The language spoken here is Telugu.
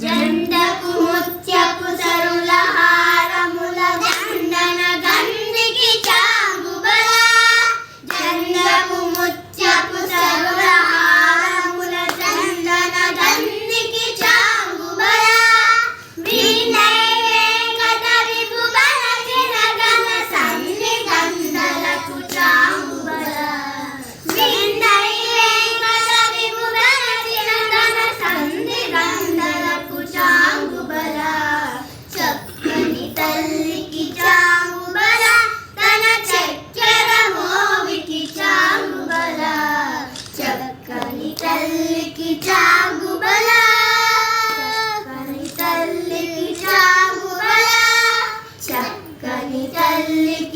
జంటకు ముత్యపు సరుల హారముల దండన గంధికి చాంగుబల జంటకు ముత్యపు సరుల హారముల దండన గంధికి చాంగుబల వీణై వెంకట విభుబల జనగణ సన్ని గంధలకు చాంగుబల వీణై వెంకట విభుబల జనగణ సన్ని గంధలకు చాంగుబల చక్కని తల్లికి చాంగుబల తన చక్కెర మోవికి చాంగుబల చక్కని తల్లికి చాంగుబల చక్కని తల్లికి చాంగుబల చక్కని తల్లికి